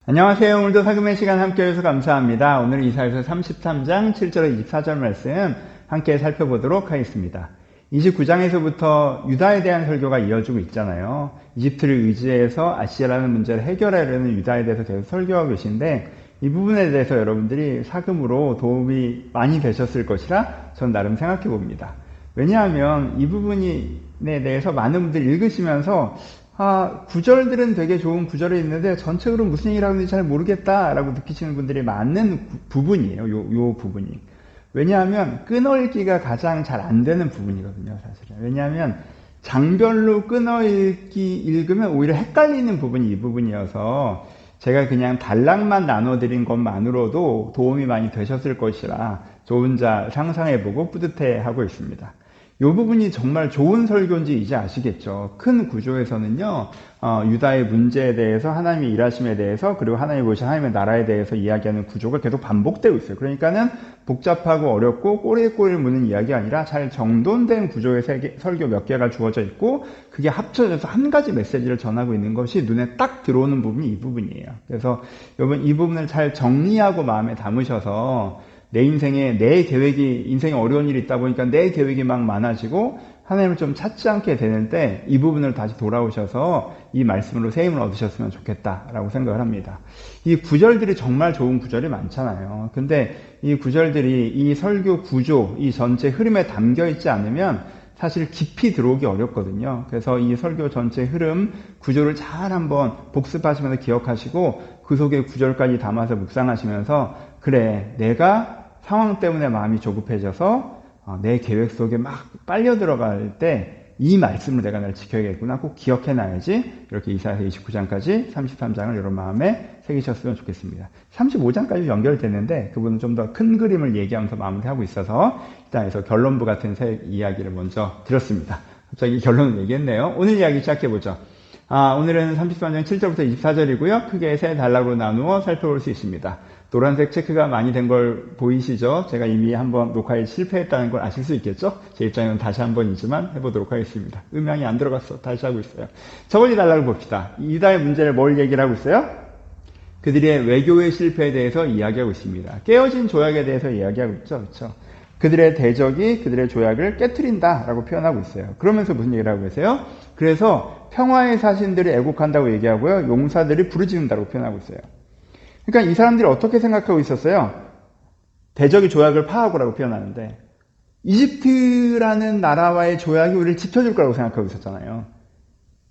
안녕하세요. 오늘도 사금의 시간 함께 해주셔서 감사합니다. 오늘 이사야서 33장 7절에 24절 말씀 함께 살펴보도록 하겠습니다. 29장에서부터 유다에 대한 설교가 이어지고 있잖아요. 이집트를 의지해서 아시아라는 문제를 해결하려는 유다에 대해서 계속 설교하고 계신데 이 부분에 대해서 여러분들이 사금으로 도움이 많이 되셨을 것이라 전 나름 생각해 봅니다. 왜냐하면 이 부분에 대해서 많은 분들이 읽으시면서 구절들은 되게 좋은 구절이 있는데 전체적으로 무슨 얘기를 하는지 잘 모르겠다라고 느끼시는 분들이 많은 부분이에요. 요 부분이. 왜냐하면 끊어읽기가 가장 잘 안 되는 부분이거든요, 사실은. 왜냐하면 장별로 읽으면 오히려 헷갈리는 부분이 이 부분이어서 제가 그냥 단락만 나눠드린 것만으로도 도움이 많이 되셨을 것이라 저 혼자 상상해보고 뿌듯해하고 있습니다. 이 부분이 정말 좋은 설교인지 이제 아시겠죠. 큰 구조에서는요, 유다의 문제에 대해서, 하나님의 일하심에 대해서, 그리고 하나님이 보신 하나님의 나라에 대해서 이야기하는 구조가 계속 반복되고 있어요. 그러니까는 복잡하고 어렵고 꼬리에 꼬리를 무는 이야기가 아니라 잘 정돈된 구조의 설교 몇 개가 주어져 있고, 그게 합쳐져서 한 가지 메시지를 전하고 있는 것이 눈에 딱 들어오는 부분이 이 부분이에요. 그래서 여러분 이 부분을 잘 정리하고 마음에 담으셔서 내 인생에 인생에 어려운 일이 있다 보니까 내 계획이 막 많아지고 하나님을 좀 찾지 않게 되는데 이 부분을 다시 돌아오셔서 이 말씀으로 새 힘을 얻으셨으면 좋겠다라고 생각을 합니다. 이 구절들이 정말 좋은 구절이 많잖아요. 근데 이 구절들이 이 설교 구조, 이 전체 흐름에 담겨 있지 않으면 사실 깊이 들어오기 어렵거든요. 그래서 이 설교 전체 흐름, 구조를 잘 한번 복습하시면서 기억하시고 그 속에 구절까지 담아서 묵상하시면서 그래, 내가 상황 때문에 마음이 조급해져서 내 계획 속에 막 빨려 들어갈 때 이 말씀을 내가 날 지켜야겠구나. 꼭 기억해놔야지. 이렇게 이사야서 29장까지 33장을 여러분 마음에 새기셨으면 좋겠습니다. 35장까지 연결되는데 그분은 좀 더 큰 그림을 얘기하면서 마무리하고 있어서 일단 해서 결론부 같은 이야기를 먼저 드렸습니다. 갑자기 결론을 얘기했네요. 오늘 이야기 시작해보죠. 오늘은 33장 7절부터 24절이고요. 크게 세 단락으로 나누어 살펴볼 수 있습니다. 노란색 체크가 많이 된 걸 보이시죠? 제가 이미 한번 녹화에 실패했다는 걸 아실 수 있겠죠? 제 입장에는 다시 한 번이지만 해보도록 하겠습니다. 음향이 안 들어갔어. 다시 하고 있어요. 첫 번째 단락을 봅시다. 유다의 문제를 뭘 얘기를 하고 있어요? 그들의 외교의 실패에 대해서 이야기하고 있습니다. 깨어진 조약에 대해서 이야기하고 있죠. 그렇죠? 그들의 대적이 그들의 조약을 깨트린다라고 표현하고 있어요. 그러면서 무슨 얘기를 하고 계세요? 그래서 평화의 사신들이 애곡한다고 얘기하고요. 용사들이 부르짖는다고 표현하고 있어요. 그러니까 이 사람들이 어떻게 생각하고 있었어요? 대적이 조약을 파하고라고 표현하는데 이집트라는 나라와의 조약이 우리를 지켜줄 거라고 생각하고 있었잖아요.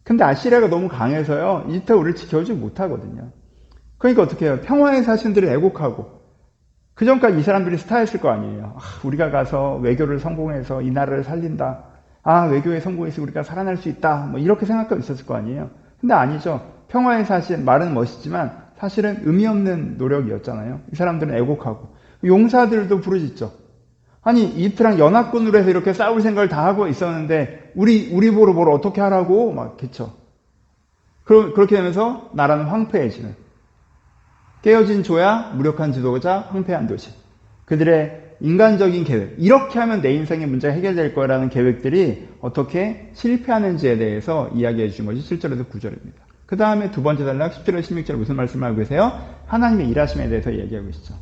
근데 아시리아가 너무 강해서요. 이집트가 우리를 지켜주지 못하거든요. 그러니까 어떻게 해요? 평화의 사신들이 애곡하고 그 전까지 이 사람들이 스타였을 거 아니에요. 우리가 가서 외교를 성공해서 이 나라를 살린다. 외교에 성공해서 우리가 살아날 수 있다. 뭐 이렇게 생각하고 있었을 거 아니에요. 근데 아니죠. 평화의 사신, 말은 멋있지만 사실은 의미 없는 노력이었잖아요. 이 사람들은 애곡하고. 용사들도 부르짖죠. 아니, 이집트랑 연합군으로 해서 이렇게 싸울 생각을 다 하고 있었는데, 우리 보러 뭘 어떻게 하라고? 막, 그쵸. 그렇게 되면서 나라는 황폐해지는. 깨어진 조약, 무력한 지도자, 황폐한 도시. 그들의 인간적인 계획. 이렇게 하면 내 인생의 문제가 해결될 거라는 계획들이 어떻게 실패하는지에 대해서 이야기해 주신 것이 7절에서 9절입니다. 그 다음에 두 번째 단락 10절에서 16절 무슨 말씀을 하고 계세요? 하나님의 일하심에 대해서 얘기하고 계시죠.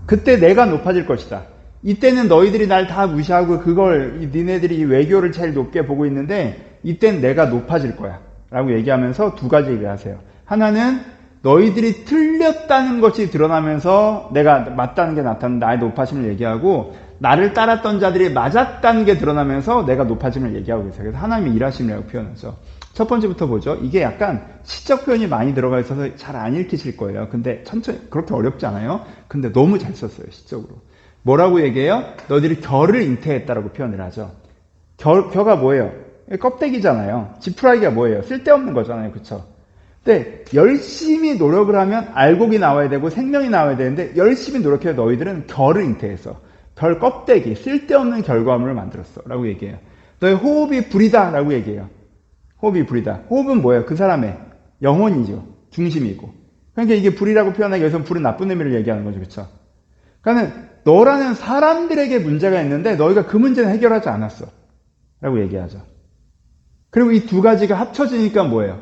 그때 내가 높아질 것이다. 이때는 너희들이 날 다 무시하고 니네들이 이 외교를 제일 높게 보고 있는데 이때는 내가 높아질 거야. 라고 얘기하면서 두 가지 얘기를 하세요. 하나는 너희들이 틀렸다는 것이 드러나면서 내가 맞다는 게 나타나는 나의 높아짐을 얘기하고 나를 따랐던 자들이 맞았다는 게 드러나면서 내가 높아짐을 얘기하고 계세요. 그래서 하나님의 일하심이라고 표현하죠. 첫 번째부터 보죠. 이게 약간 시적 표현이 많이 들어가 있어서 잘 안 읽히실 거예요. 근데 천천히, 그렇게 어렵지 않아요? 근데 너무 잘 썼어요, 시적으로. 뭐라고 얘기해요? 너희들이 결을 잉태했다라고 표현을 하죠. 겨가 뭐예요? 껍데기잖아요. 지푸라기가 뭐예요? 쓸데없는 거잖아요. 그쵸? 근데 열심히 노력을 하면 알곡이 나와야 되고 생명이 나와야 되는데 열심히 노력해서 너희들은 결을 잉태해서 결 껍데기, 쓸데없는 결과물을 만들었어. 라고 얘기해요. 너의 호흡이 불이다. 라고 얘기해요. 호흡이 불이다. 호흡은 뭐예요? 그 사람의 영혼이죠. 중심이고. 그러니까 이게 불이라고 표현하기 위해서는 불은 나쁜 의미를 얘기하는 거죠. 그렇죠? 그러니까 너라는 사람들에게 문제가 있는데 너희가 그 문제는 해결하지 않았어. 라고 얘기하죠. 그리고 이 두 가지가 합쳐지니까 뭐예요?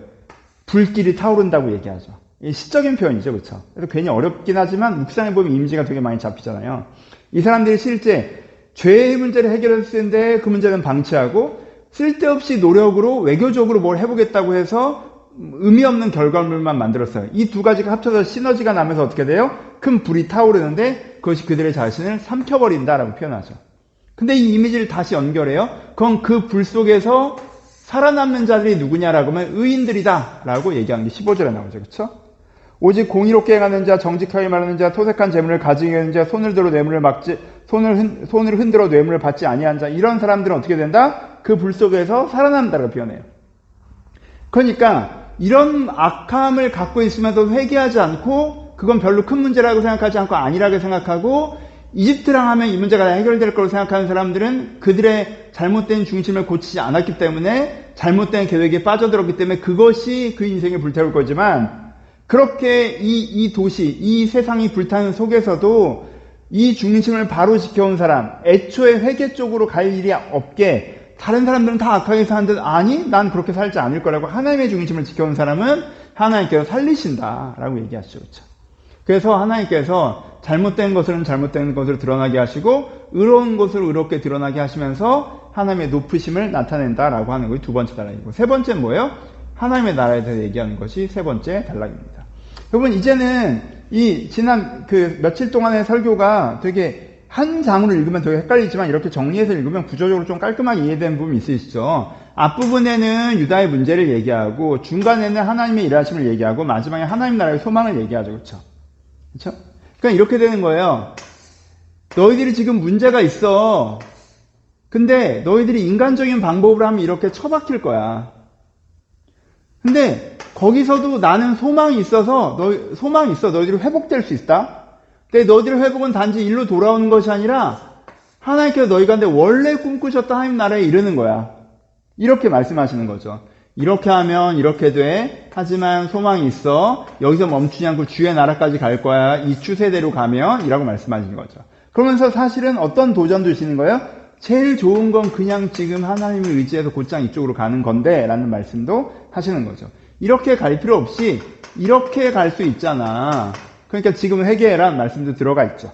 불길이 타오른다고 얘기하죠. 시적인 표현이죠. 그렇죠? 그래서 괜히 어렵긴 하지만 묵상해 보면 이미지가 되게 많이 잡히잖아요. 이 사람들이 실제 죄의 문제를 해결했을 텐데 그 문제는 방치하고 쓸데없이 노력으로 외교적으로 뭘 해보겠다고 해서 의미 없는 결과물만 만들었어요. 이 두 가지가 합쳐서 시너지가 나면서 어떻게 돼요? 큰 불이 타오르는데 그것이 그들의 자신을 삼켜버린다라고 표현하죠. 근데 이 이미지를 다시 연결해요. 그건 그 불 속에서 살아남는 자들이 누구냐라고 하면 의인들이다라고 얘기하는 게 15절에 나오죠. 그렇죠? 오직 공의롭게 행하는 자, 정직하게 말하는 자, 토색한 재물을 가지고 있는 자, 손을 들어 뇌물을 막지, 손을 흔들어 뇌물을 받지 아니한 자, 이런 사람들은 어떻게 된다? 그 불 속에서 살아난다고 표현해요. 그러니까 이런 악함을 갖고 있으면서 회개하지 않고 그건 별로 큰 문제라고 생각하지 않고 아니라고 생각하고 이집트랑 하면 이 문제가 해결될 거라고 생각하는 사람들은 그들의 잘못된 중심을 고치지 않았기 때문에 잘못된 계획에 빠져들었기 때문에 그것이 그 인생을 불태울 거지만 그렇게 이 도시, 이 세상이 불타는 속에서도 이 중심을 바로 지켜온 사람, 애초에 회개 쪽으로 갈 일이 없게 다른 사람들은 다 악하게 사는데 아니 난 그렇게 살지 않을 거라고 하나님의 중심을 지켜온 사람은 하나님께서 살리신다라고 얘기하시죠. 그렇죠? 그래서 하나님께서 잘못된 것은 잘못된 것으로 드러나게 하시고 의로운 것을 의롭게 드러나게 하시면서 하나님의 높으심을 나타낸다라고 하는 것이 두 번째 단락이고 세 번째는 뭐예요? 하나님의 나라에 대해서 얘기하는 것이 세 번째 단락입니다. 여러분 이제는 이 지난 그 며칠 동안의 설교가 되게 한 장으로 읽으면 되게 헷갈리지만 이렇게 정리해서 읽으면 구조적으로 좀 깔끔하게 이해되는 부분이 있으시죠. 앞부분에는 유다의 문제를 얘기하고 중간에는 하나님의 일하심을 얘기하고 마지막에 하나님 나라의 소망을 얘기하죠. 그렇죠? 그렇죠? 그러니까 이렇게 되는 거예요. 너희들이 지금 문제가 있어. 근데 너희들이 인간적인 방법으로 하면 이렇게 처박힐 거야. 근데 거기서도 나는 소망이 있어서 소망이 있어. 너희들이 회복될 수 있다. 근데 너희들의 회복은 단지 일로 돌아오는 것이 아니라 하나님께서 너희가 근데 원래 꿈꾸셨던 하나님 나라에 이르는 거야. 이렇게 말씀하시는 거죠. 이렇게 하면 이렇게 돼. 하지만 소망이 있어. 여기서 멈추지 않고 주의 나라까지 갈 거야. 이 추세대로 가면 이라고 말씀하시는 거죠. 그러면서 사실은 어떤 도전도 주시는 거예요? 제일 좋은 건 그냥 지금 하나님을 의지해서 곧장 이쪽으로 가는 건데 라는 말씀도 하시는 거죠. 이렇게 갈 필요 없이 이렇게 갈 수 있잖아. 그러니까 지금 회개해라는 말씀도 들어가 있죠.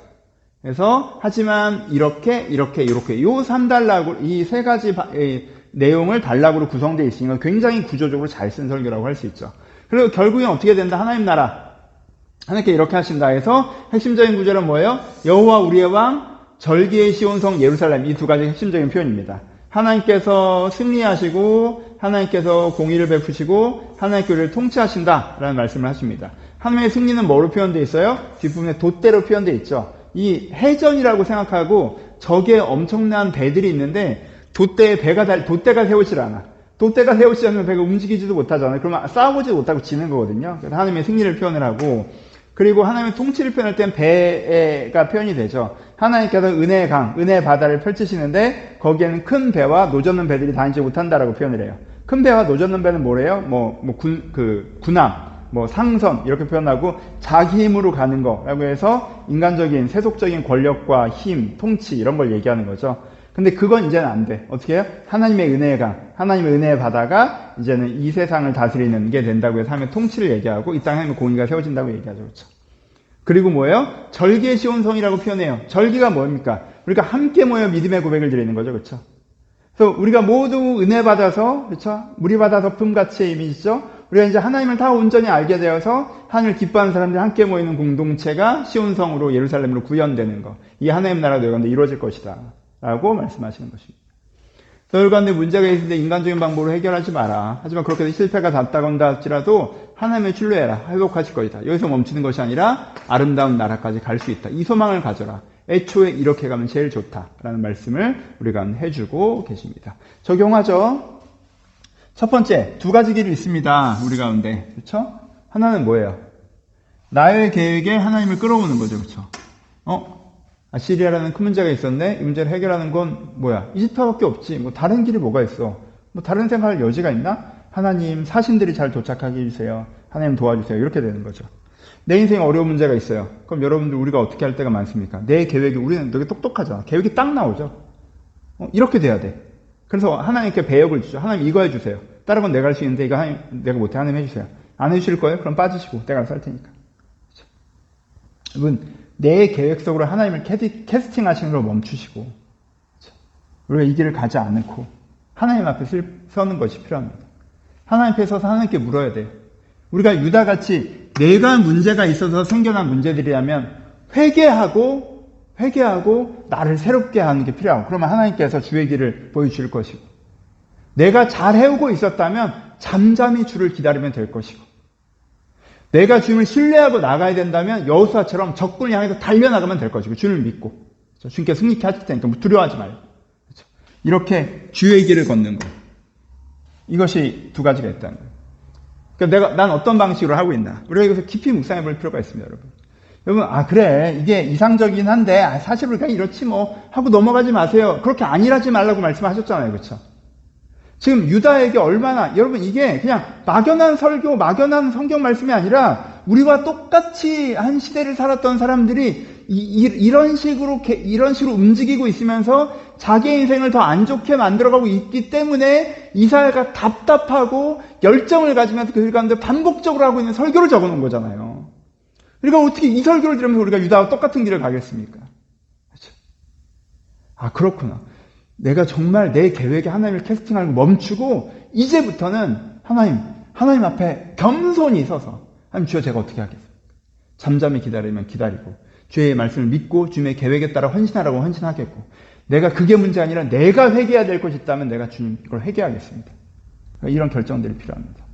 그래서 하지만 이렇게 요 3단락으로 이 세 가지 내용을 단락으로 구성되어 있으니까 굉장히 구조적으로 잘 쓴 설교라고 할 수 있죠. 그리고 결국엔 어떻게 된다? 하나님 나라. 하나님께 이렇게 하신다 해서 핵심적인 구절은 뭐예요? 여호와 우리의 왕, 절기의 시온성 예루살렘. 이 두 가지 핵심적인 표현입니다. 하나님께서 승리하시고 하나님께서 공의를 베푸시고 하나님께 우리를 통치하신다라는 말씀을 하십니다. 하나님의 승리는 뭐로 표현되어 있어요? 뒷부분에 돛대로 표현되어 있죠. 이 해전이라고 생각하고 적의 엄청난 배들이 있는데 돛대가 세우질 않아. 돛대가 세우지 않으면 배가 움직이지도 못하잖아요. 그러면 싸우지도 못하고 지는 거거든요. 그래서 하나님의 승리를 표현을 하고 그리고 하나님의 통치를 표현할 땐 배가 표현이 되죠. 하나님께서 은혜의 강, 은혜의 바다를 펼치시는데 거기에는 큰 배와 노젓는 배들이 다니지 못한다라고 표현을 해요. 큰 배와 노젓는 배는 뭐래요? 군함, 상선 이렇게 표현하고 자기 힘으로 가는 거라고 해서 인간적인 세속적인 권력과 힘, 통치 이런 걸 얘기하는 거죠. 근데 그건 이제는 안 돼. 어떻게 해요? 하나님의 은혜의 강, 하나님의 은혜의 바다가 이제는 이 세상을 다스리는 게 된다고 해서 하나님의 통치를 얘기하고 이 땅에 하나님의 공의가 세워진다고 얘기하죠. 그렇죠? 그리고 뭐예요? 절기의 시온성이라고 표현해요. 절기가 뭡니까? 우리가 함께 모여 믿음의 고백을 드리는 거죠. 그렇죠? 그래서 우리가 모두 은혜 받아서, 그렇죠? 물이 받아서 품같이의 이미지죠? 우리가 이제 하나님을 다 온전히 알게 되어서 하나님을 기뻐하는 사람들이 함께 모이는 공동체가 시온성으로 예루살렘으로 구현되는 거. 이 하나님 나라가 너희 가운데 이루어질 것이다. 라고 말씀하시는 것입니다. 너희 가운데 문제가 있을 때 인간적인 방법으로 해결하지 마라. 하지만 그렇게 해서 실패가 닿다건다 할지라도 하나님을 신뢰해라. 회복하실 것이다. 여기서 멈추는 것이 아니라 아름다운 나라까지 갈 수 있다. 이 소망을 가져라. 애초에 이렇게 가면 제일 좋다라는 말씀을 우리가 해주고 계십니다. 적용하죠. 첫 번째, 두 가지 길이 있습니다. 우리 가운데. 그렇죠? 하나는 뭐예요? 나의 계획에 하나님을 끌어오는 거죠. 그렇죠? 아시리아라는 큰 문제가 있었네. 이 문제를 해결하는 건 뭐야? 이집트밖에 없지. 다른 길이 뭐가 있어? 다른 생각할 여지가 있나? 하나님, 사신들이 잘 도착하게 해주세요. 하나님 도와주세요. 이렇게 되는 거죠. 내 인생에 어려운 문제가 있어요. 그럼 여러분들 우리가 어떻게 할 때가 많습니까? 내 계획이, 우리는 되게 똑똑하잖아. 계획이 딱 나오죠. 이렇게 돼야 돼. 그래서 하나님께 배역을 주죠. 하나님 이거 해주세요. 다른 건 내가 할 수 있는데 이거 하나님, 내가 못해. 하나님 해주세요. 안 해주실 거예요? 그럼 빠지시고 내가 살 테니까. 그렇죠? 여러분, 내 계획 속으로 하나님을 캐스팅 하시는 걸 멈추시고, 그렇죠? 우리가 이 길을 가지 않고 하나님 앞에 서는 것이 필요합니다. 하나님 앞에 서서 하나님께 물어야 돼요. 우리가 유다같이 내가 문제가 있어서 생겨난 문제들이라면 회개하고 나를 새롭게 하는 게 필요하고, 그러면 하나님께서 주의 길을 보여줄 것이고, 내가 잘 해오고 있었다면 잠잠히 주를 기다리면 될 것이고, 내가 주님을 신뢰하고 나가야 된다면 여호수아처럼 적군을 향해서 달려나가면 될 것이고, 주님을 믿고, 주님께 승리케 하실 테니까 두려워하지 말고, 그렇죠? 이렇게 주의 길을 걷는 것, 이것이 두 가지가 있다는 거예요. 그러니까 난 어떤 방식으로 하고 있나, 우리가 이것을 깊이 묵상해 볼 필요가 있습니다. 여러분, 그래, 이게 이상적이긴 한데 사실 우리가 이렇지 뭐 하고 넘어가지 마세요. 그렇게 안일하지 말라고 말씀하셨잖아요. 그렇죠? 지금 유다에게 얼마나, 여러분, 이게 그냥 막연한 설교, 막연한 성경 말씀이 아니라 우리와 똑같이 한 시대를 살았던 사람들이 이런 식으로 움직이고 있으면서 자기의 인생을 더 안 좋게 만들어가고 있기 때문에 이사야가 답답하고 열정을 가지면서 그 가운데 반복적으로 하고 있는 설교를 적어 놓은 거잖아요. 그러니까 어떻게 이 설교를 들으면서 우리가 유다와 똑같은 길을 가겠습니까? 그렇죠? 그렇구나. 내가 정말 내 계획에 하나님을 캐스팅하는 걸 멈추고 이제부터는 하나님 앞에 겸손히 서서, 하나님, 주여, 제가 어떻게 하겠습니까? 잠잠히 기다리면 기다리고, 주의 말씀을 믿고 주님의 계획에 따라 헌신하라고 헌신하겠고, 내가 그게 문제 아니라 내가 회개해야 될 것이 있다면 내가 주님 걸 회개하겠습니다. 이런 결정들이 필요합니다.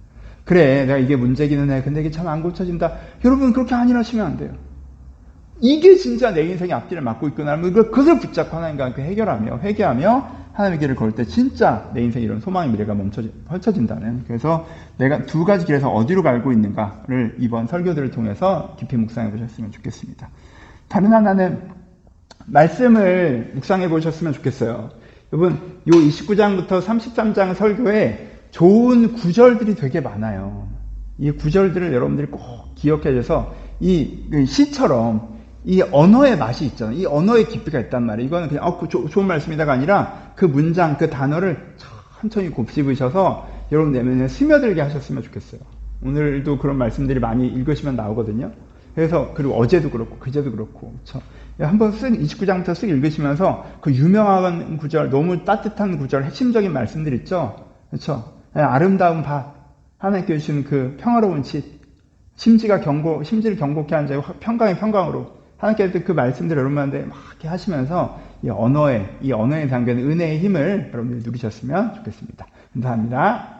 그래, 내가 이게 문제기는 해. 근데 이게 참 안 고쳐진다. 여러분, 그렇게 안일하시면 안 돼요. 이게 진짜 내 인생의 앞길을 막고 있구나. 그것을 붙잡고 하나님과 함께 해결하며 회개하며 하나님의 길을 걸 때 진짜 내 인생에 이런 소망의 미래가 펼쳐진다는. 그래서 내가 두 가지 길에서 어디로 갈고 있는가를 이번 설교들을 통해서 깊이 묵상해 보셨으면 좋겠습니다. 다른 하나는 말씀을 묵상해 보셨으면 좋겠어요. 여러분, 요 29장부터 33장 설교에 좋은 구절들이 되게 많아요. 이 구절들을 여러분들이 꼭 기억해 줘서 이 시처럼 이 언어의 맛이 있잖아요. 이 언어의 깊이가 있단 말이에요. 이거는 그냥 좋은 말씀이다가 아니라 그 문장, 그 단어를 천천히 곱씹으셔서 여러분 내면에 스며들게 하셨으면 좋겠어요. 오늘도 그런 말씀들이 많이 읽으시면 나오거든요. 그래서 그리고 어제도 그렇고 그제도 그렇고, 그렇죠? 한번 29장부터 쓱 읽으시면서 그 유명한 구절, 너무 따뜻한 구절, 핵심적인 말씀들 있죠? 그렇죠? 아름다운 밭, 하나님께 주시는 그 평화로운 집, 심지를 경고케 하는 자의 평강의 평강으로, 하나님께서 그 말씀들을 여러분한테 막 이렇게 하시면서 이 언어에 담겨있는 은혜의 힘을 여러분들이 누리셨으면 좋겠습니다. 감사합니다.